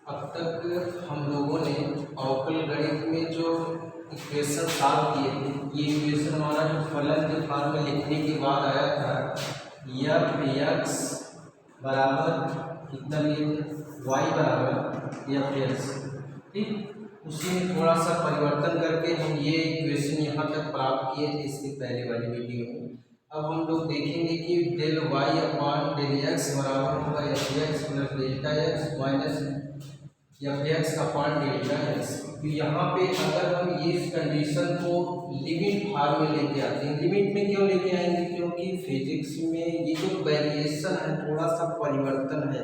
अब तक हम लोगों ने अवकल गणित में जो इक्वेशन सॉल्व किए थे, ये इक्वेशन हमारा जो फलन के फॉर्म में लिखने के बाद आया था एफ एक्स बराबर कितना लिए थे, वाई बराबर एफ एक्स। ठीक, उसी में थोड़ा सा परिवर्तन करके हम ये इक्वेशन यहाँ तक प्राप्त किए थे इसके पहले वाली वीडियो में। अब हम लोग देखेंगे कि del Y upon del X बराबर होगा F x plus delta x minus F x upon delta X. तो यहाँ पे अगर हम ये इस कंडीशन को लिमिट फॉर्म में लेके आते हैं, लिमिट में क्यों लेके आएंगे, क्योंकि फिजिक्स में ये जो वेरिएशन है, थोड़ा सा परिवर्तन है,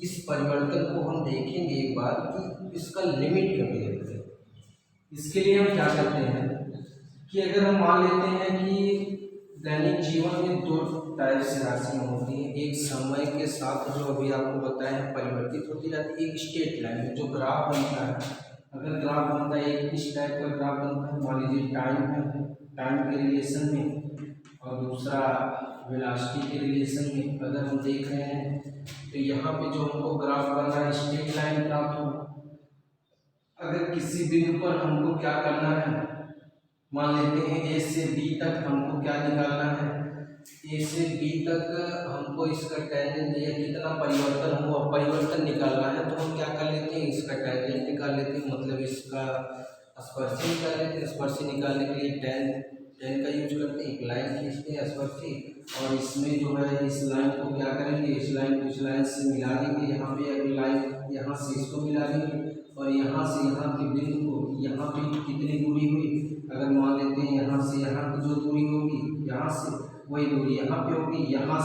इस परिवर्तन को हम देखेंगे एक बार कि इसका लिमिट क्यों लेते हैं। इसके लिए हम क्या करते हैं कि अगर हम मान लेते हैं कि दैनिक जीवन में दो टाइप से राशियाँ होती हैं, एक समय के साथ जो अभी आपको बताया है परिवर्तित होती जाती है, एक स्ट्रेट लाइन में जो ग्राफ बनता है। अगर ग्राफ बनता है एक इस टाइप का ग्राफ बनता है, मान लीजिए टाइम है, टाइम के रिलेशन में, और दूसरा वेलोसिटी के रिलेशन में अगर हम देख रहे हैं तो यहाँ पे जो हमको ग्राफ बन रहा है स्ट्रेट लाइन प्राप्त हो। अगर किसी बिंदु पर हमको क्या करना है, मान लेते हैं ए से बी तक हमको क्या निकालना है, ए से बी तक हमको इसका टेंजेंट या कितना परिवर्तन हुआ परिवर्तन निकालना है, तो हम क्या कर लेते हैं इसका टेंजेंट निकाल लेते हैं, मतलब इसका स्पर्शी निकाल लेते हैं। स्पर्शी निकालने के लिए टेन का यूज करते हैं, एक लाइन खींचते हैं स्पर्शी, और इसमें जो है इस लाइन को क्या करेंगे, इस लाइन को इस लाइन से मिला देंगे, यहाँ पे अगली लाइन यहाँ से इसको मिला देंगे, और यहाँ से यहाँ के बिंदु को यहाँ पे कितनी दूरी हुई, अगर मान लेते हैं यहाँ से यहाँ की जो दूरी होगी, यहाँ से वही दूरी यहाँ पे होगी, यहाँ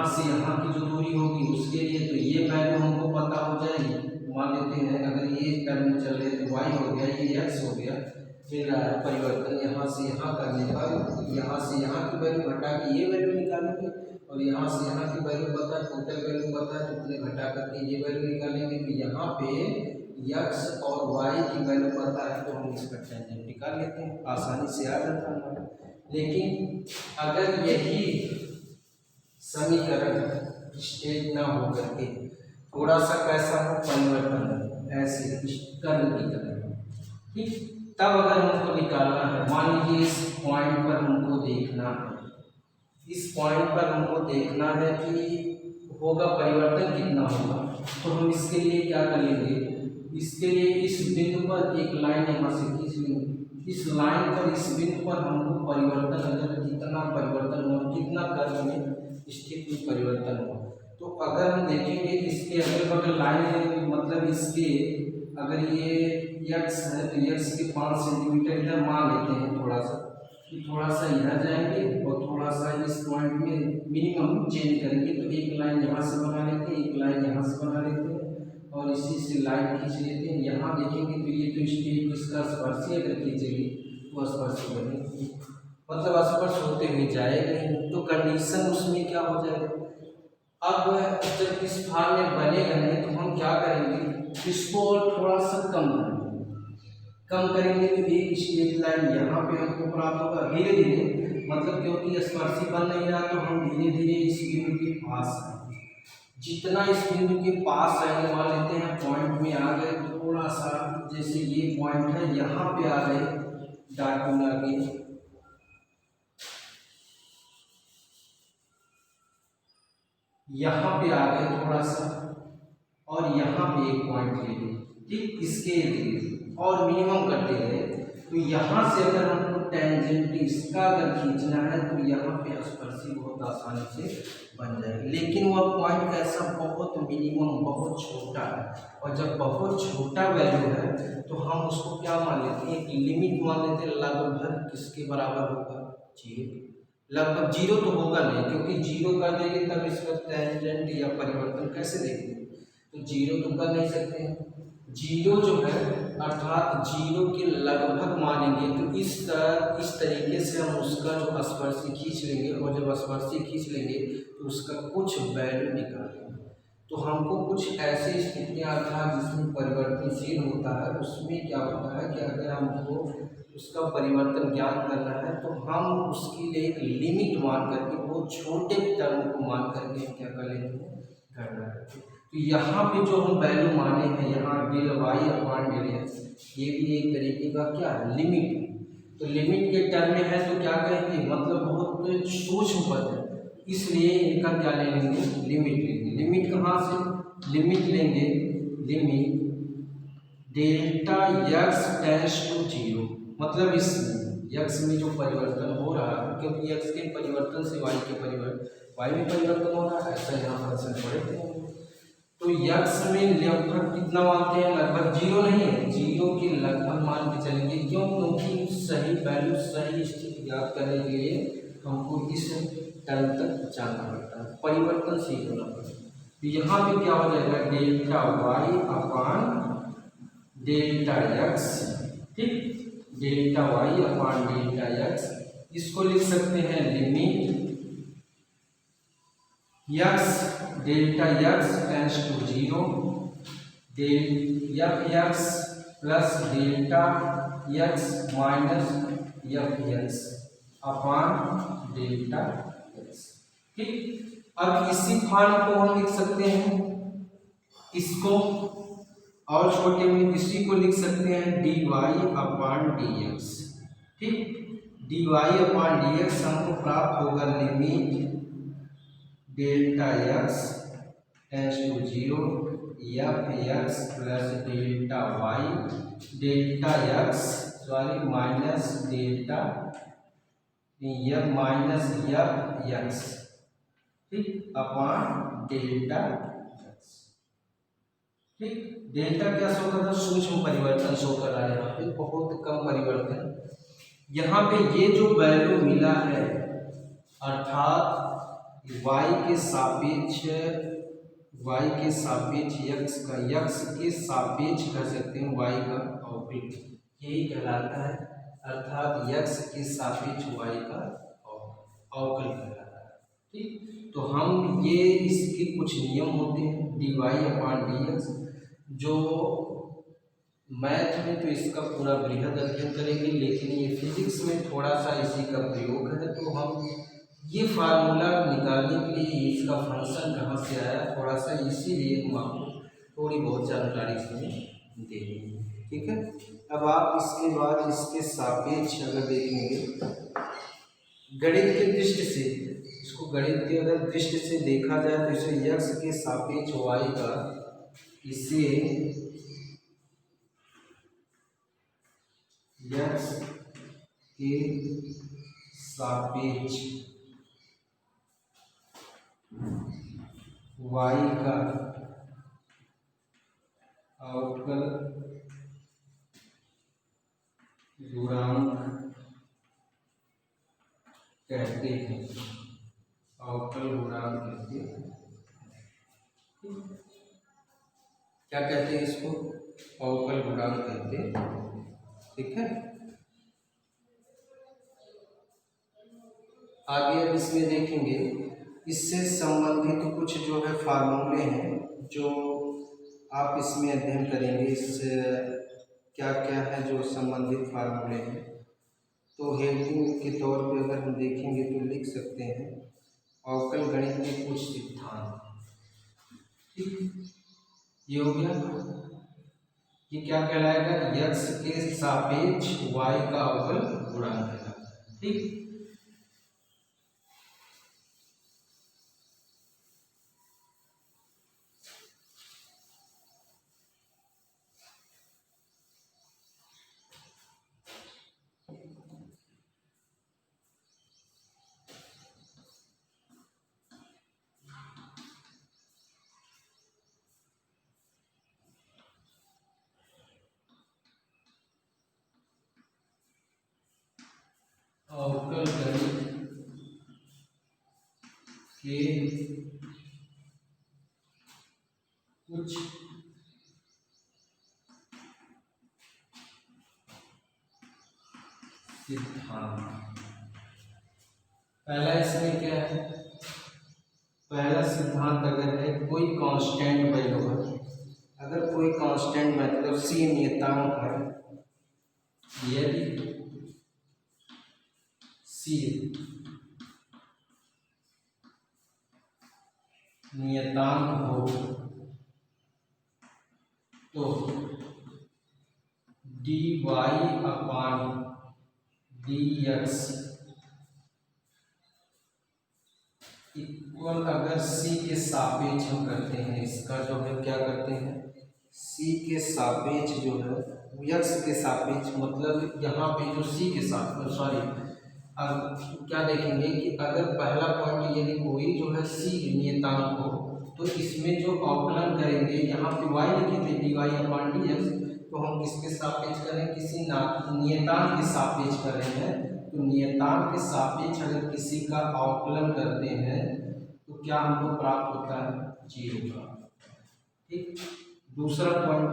से यहाँ की जो दूरी होगी उसके लिए तो ये वैल्यू हमको पता हो जाएगी। मान लेते हैं अगर ये टर्म चल रहे तो y हो गया, ये x हो गया, फिर परिवर्तन यहाँ से यहाँ करने पर यहाँ से यहाँ की वैल्यू घटा के ये वैल्यू निकालेंगे, और यहाँ से यहाँ की वैल्यू पता है, टोटल वैल्यू पता है, तो उतने घटा करके ये वैल्यू निकालेंगे। तो यहाँ पे x और y की वैल्यू पता है, तो हम इसका टेंजेंट निकाल लेते हैं, आसानी से आ जाता है। लेकिन अगर यही समीकरण स्ट्रेट ना हो करके थोड़ा सा कैसा हो परिवर्तन, ऐसे कर्व की तरह, ठीक, तब अगर हमको निकालना है, मान लीजिए इस पॉइंट पर हमको देखना है, इस पॉइंट पर हमको देखना है कि होगा परिवर्तन कितना होगा, तो हम इसके लिए क्या कर लेंगे, इसके लिए इस बिंदु पर एक लाइन यहाँ से खींच लेंगे, इस लाइन पर इस बिंदु पर हमको परिवर्तन अगर कितना परिवर्तन हुआ, कितना कर्व में स्थिति परिवर्तन हुआ, तो अगर हम देखेंगे इसके अगल बगल लाइन, मतलब इसके अगर ये x है तो x के 5 सेंटीमीटर इधर मान लेते हैं, थोड़ा सा इधर जाएंगे और थोड़ा सा इस पॉइंट में मिनिमम चेंज करेंगे, तो एक लाइन यहाँ से बना लेते हैं, एक लाइन यहाँ से बना लेते हैं, और इसी से लाइन खींच लेते हैं। यहाँ देखेंगे तो ये तो स्ट्रेट इसका स्पर्शी अगर खींचेगी वो स्पर्शी बनेगी, मतलब स्पर्श होते हुए जाएगा नहीं, तो कंडीशन उसमें क्या हो जाएगा। अब जब इस फॉर्म में बनेगा नहीं तो हम क्या करेंगे, इसको और थोड़ा सा कम करेंगे तो एक स्ट्रेट लाइन यहाँ पे हमको प्राप्त होगा धीरे धीरे, मतलब क्योंकि स्पर्शी बन नहीं रहा तो हम धीरे धीरे इस बिंदु के पास आएंगे। जितना इस बिंदु के पास आएंगे, मान लेते हैं पॉइंट में आ गए, तो थोड़ा सा जैसे ये पॉइंट है यहाँ पे आ गए, डॉट बना के यहाँ पे आ गए थोड़ा सा, और यहाँ पे एक पॉइंट ले लिए, ठीक, इसके लिए और मिनिमम करते गए, तो यहाँ से अगर हमको टेंजेंट इसका अगर खींचना है तो यहाँ पे स्पर्शी बहुत आसानी से बन जाएगी। लेकिन वह पॉइंट कैसा, बहुत मिनिमम, बहुत छोटा है, और जब बहुत छोटा वैल्यू है तो हम उसको क्या मान लेते हैं, एक लिमिट मान लेते हैं, लगभग किसके बराबर होगा, जीरो, लगभग जीरो तो होगा नहीं, क्योंकि जीरो कर देंगे तब इसका टेंजेंट या परिवर्तन कैसे देखेंगे, तो जीरो तो कर नहीं सकते हैं। जीरो जो है अर्थात जीरो के लगभग मानेंगे, तो इस तरीके से हम उसका जो स्पर्शी खींच लेंगे, और जब स्पर्शी खींच लेंगे तो उसका कुछ वैल्यू निकालेंगे। तो हमको कुछ ऐसी स्थितियाँ अर्थात जिसमें परिवर्तनशील होता है, उसमें क्या होता है कि अगर हमको उसका परिवर्तन ज्ञात करना है तो हम उसके लिए एक लिमिट मान करके, बहुत छोटे टर्म को मान करके क्या कर लेते हैं, गणना करते हैं। तो यहाँ पे जो हम वैल्यू माने हैं, यहाँ del Y upon del X, ये भी एक तरीके का क्या है, लिमिट। तो लिमिट के टर्म में है तो क्या कहेंगे, मतलब बहुत सूक्ष्म पद है, इसलिए इनका क्या ले लेंगे, लिमिट लेंगे। लिमिट कहाँ से, लिमिट लेंगे, limit delta x tends to zero, मतलब इसमें यक्स में जो परिवर्तन हो रहा है, क्योंकि यक्स के परिवर्तन से वाई के परिवर्तन, वाई में परिवर्तन हो रहा है, ऐसा यहाँ पर पड़े। तो यक्स में लगभग कितना मानते हैं, लगभग जीरो नहीं है, जीरो के लगभग मान के चलेंगे। क्यों, क्योंकि सही वैल्यू, सही स्थिति ज्ञात करने के लिए हमको इस टर्म तक जाना पड़ता है, परिवर्तनशील होना पड़ता है। तो यहाँ पे क्या हो जाएगा, delta y upon delta x, ठीक, delta y upon delta x, इसको लिख सकते हैं limit x delta x tends to zero, del f x plus delta x minus F x upon delta x, ठीक। अब इसी फॉर्म को हम लिख सकते हैं, इसको और छोटे में इसी को लिख सकते हैं D Y upon D x, ठीक। D Y upon D x हमको प्राप्त होगा limit delta x tends to zero, f x plus delta y, delta x sorry minus delta f minus F x, ठीक, अपॉन डेल्टा एक्स, ठीक। Delta क्या show कर रहा है, सूक्ष्म परिवर्तन शो कर रहा है, यहाँ पे बहुत कम परिवर्तन। यहाँ पे ये जो वैल्यू मिला है, अर्थात y के सापेक्ष, y के सापेक्ष x का, x के सापेक्ष कह सकते हैं y का अवकल, यही कहलाता है, अर्थात x के सापेक्ष y का अवकल कहलाता है, ठीक। तो हम ये इसके कुछ नियम होते हैं, D Y upon D X, जो मैथ में तो इसका पूरा बृहद अध्ययन करेंगे, लेकिन ये फिजिक्स में थोड़ा सा इसी का प्रयोग है। तो हम ये फार्मूला निकालने के लिए इसका फंक्शन कहाँ से आया, थोड़ा सा इसीलिए हम आपको थोड़ी बहुत जानकारी इसमें दे देंगे, ठीक है। अब आप इसके बाद इसके सापेक्ष अगर देखेंगे गणित के दृष्टि से, इसको गणित के अगर दृष्टि से देखा जाए तो इसे यक्स के सापेक्ष वाई का, इसे यक्स के सापेक्ष वाई का अवकल गुणांक कहते हैं, अवकल गुणांक कहते हैं, क्या कहते हैं इसको, अवकल गुणांक कहते हैं, ठीक है। आगे अब इसमें देखेंगे, इससे संबंधित कुछ जो है फार्मूले हैं जो आप इसमें अध्ययन करेंगे, इससे क्या क्या है जो संबंधित फार्मूले हैं। तो हेडिंग के तौर पे अगर हम देखेंगे तो लिख सकते हैं अवकल गणित के कुछ सिद्धांत, ठीक, ये हो गया। ये क्या कहलाएगा, यक्स के सापेक्ष वाई का अवकल गुणांक कहलाता है, ठीक। अवकल गणित के कुछ सिद्धांत। पहला इसमें क्या है, पहला सिद्धांत अगर है कोई कांस्टेंट वैल्यू है, अगर कोई कांस्टेंट मतलब सी नियतांक है, यदि सी नियतांक हो तो dy अपान dx इक्वल, अगर c के सापेक्ष हम करते हैं, इसका जो है क्या करते हैं, c के सापेक्ष जो है x के सापेक्ष, मतलब यहाँ पे जो c के साथ सॉरी, अब क्या देखेंगे कि अगर पहला पॉइंट यदि कोई जो है c नियतांक हो तो इसमें जो अवकलन करेंगे, यहाँ पे y लिखे थे dy अपान dx, तो हम किसके सापेक्ष करें, किसी नियतांक के सापेक्ष कर रहे हैं। तो नियतांक के सापेक्ष अगर किसी का अवकलन करते हैं तो क्या हमको प्राप्त होता है, 0 का। ठीक, दूसरा पॉइंट,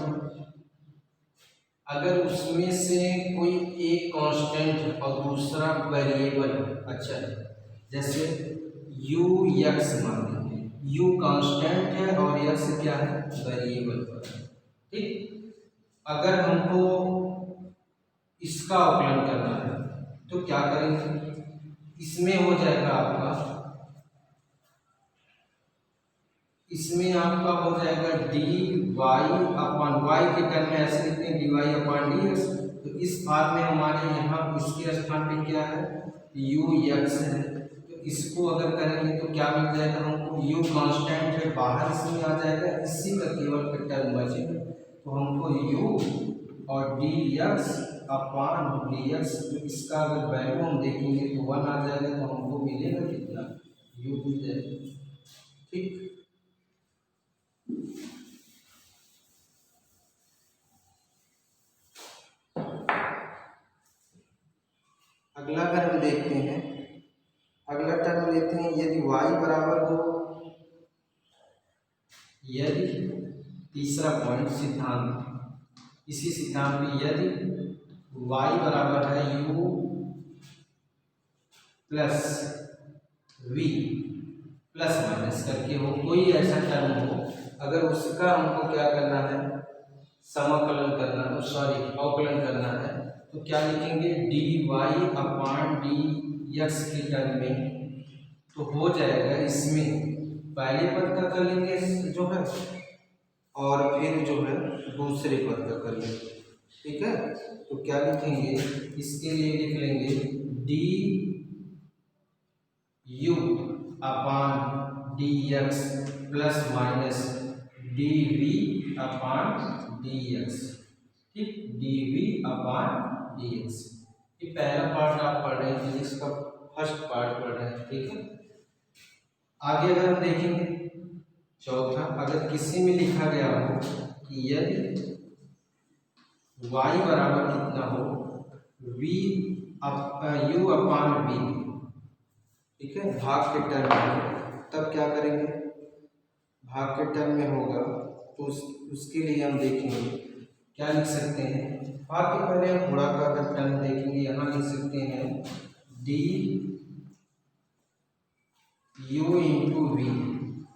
अगर उसमें से कोई एक कांस्टेंट है और दूसरा वेरिएबल, अच्छा जैसे u x मान लेंगे, u कांस्टेंट है और x क्या है, वेरिएबल पर। ठीक, अगर हमको इसका अवकलन करना है तो क्या करेंगे, इसमें हो जाएगा आपका, इसमें आपका हो जाएगा dy अपान y के टर्म में ऐसे लिखते हैं dy अपान dx, तो इस भाग में हमारे यहाँ इसके स्थान पे क्या है, ux है, तो इसको अगर करेंगे तो क्या मिल जाएगा हमको, u कांस्टेंट है, बाहर इसमें आ जाएगा, इसी का केवल टर्म बचेगा, तो हमको u और dx अपान dx, तो इसका अगर वैल्यू हम देखेंगे तो 1 आ जाएगा, तो हमको मिलेगा कितना, u मिल जाएगा। ठीक, अगला अगर हम देखते हैं, अगला टर्म लेते हैं, यदि y बराबर हो, यदि तीसरा पॉइंट सिद्धांत, इसी सिद्धांत में यदि y बराबर है u plus v plus minus करके हो, कोई ऐसा टर्म हो, अगर उसका हमको क्या करना है, समाकलन करना है, सॉरी अवकलन करना है, तो क्या लिखेंगे, dy अपान dx के टर्म में, तो हो जाएगा इसमें पहले पद का कर लेंगे जो है, और फिर जो है दूसरे पद का कर लेंगे। ठीक है, तो क्या लिखेंगे, इसके लिए लिख लेंगे du अपान dx प्लस माइनस dv अपान dx। ठीक, dv अपान dx, ये पहला पार्ट आप पढ़ रहे हैं, फिजिक्स का फर्स्ट पार्ट पढ़ रहे हैं। ठीक है, आगे अगर हम देखेंगे चौथा, अगर किसी में लिखा गया हो कि यदि y बराबर कितना हो, u अपान v, ठीक है, भाग के टर्म में, तब क्या करेंगे, भाग के टर्म में होगा तो उसके लिए हम देखेंगे क्या लिख सकते हैं, भाग के पहले हम गुणा का अगर टर्म देखेंगे, यहाँ लिख सकते हैं डी u इंटू वी,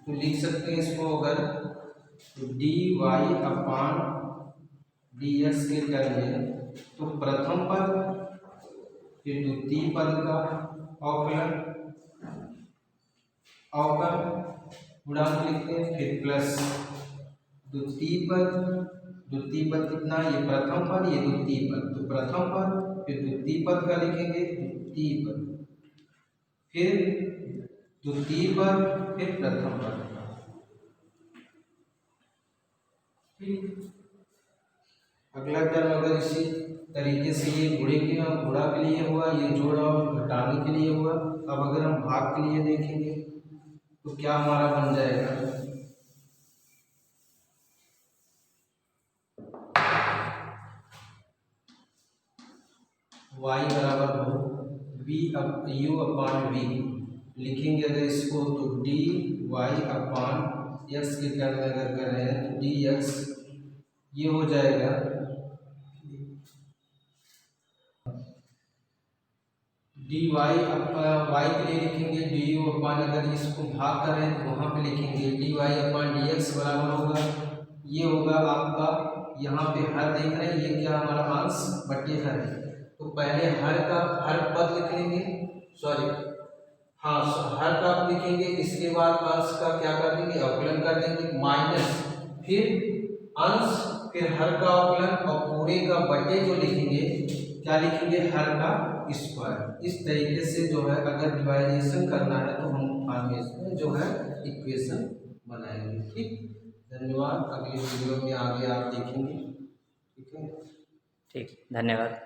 तो लिख सकते हैं इसको अगर, तो डी वाई अपान डी एक्स के टर्म में, तो प्रथम पद फिर द्वितीय पद का अवकलन गुणांक लिखते हैं, फिर प्लस द्वितीय पद कितना, ये प्रथम पद ये द्वितीय पद, तो प्रथम पद फिर द्वितीय पद का लिखेंगे, द्वितीय पद फिर द्वितीय पद फिर प्रथम पद। ठीक, अगला टर्म अगर इसी तरीके से ये गुणा के लिए हुआ, ये जोड़ और घटाने के लिए हुआ, अब अगर हम भाग के लिए देखेंगे तो क्या हमारा बन जाएगा, y बराबर हो u अपान v, लिखेंगे अगर इसको तो dy अपान x के टर्म में अगर कर रहे हैं तो dx, ये हो जाएगा dy y के लिए लिखेंगे du अपान, अगर इसको भाग कर रहे हैं तो वहाँ पे लिखेंगे dy अपान dx बराबर होगा, ये होगा आपका, यहाँ पे हर देख रहे हैं, ये क्या हमारा अंश बटे हर है, तो पहले हर पद लिख लेंगे, सॉरी हाँ हर का लिखेंगे, इसके बाद अंश का क्या कर देंगे, अवकलन कर देंगे, माइनस फिर अंश फिर हर का अवकलन और पूरे का बटे जो लिखेंगे क्या लिखेंगे, हर का स्क्वायर। इस तरीके से जो है अगर डिवाइडेशन करना है तो हम फॉर्मेशन जो है इक्वेशन बनाएंगे। ठीक, धन्यवाद। अगले वीडियो में आगे आप देखेंगे। ठीक है, ठीक, धन्यवाद।